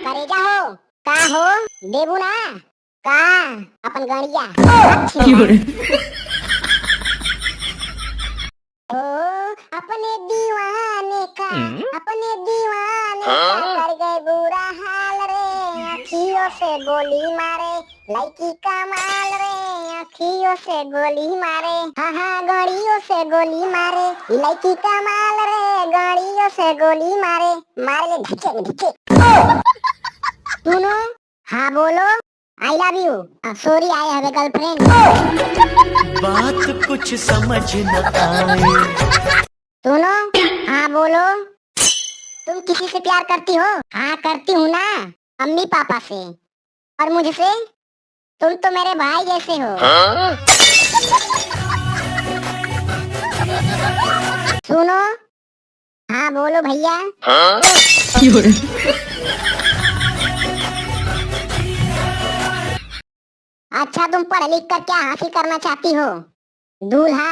करेजा हो का हो देबू ना का अपन गणिया ओ अपने दीवाने का कर गए बुरा हाल रे अखियों से गोली मारे लड़की का माल रे अखियों से गोली मारे हाँ हाँ गाड़ियों से गोली मारे लड़की का माल रे गाड़ियों से गोली मारे मारे ले धक्के में धक्के सुनो हाँ बोलो I love you sorry I have a girlfriend बात कुछ समझ न आए। सुनो हाँ बोलो तुम किसी से प्यार करती हो? हाँ करती हूँ ना मम्मी पापा से और मुझसे तुम तो मेरे भाई जैसे हो सुनो हाँ बोलो भैया अच्छा तुम पढ़ लिख कर क्या हासिल करना चाहती हो? दूल्हा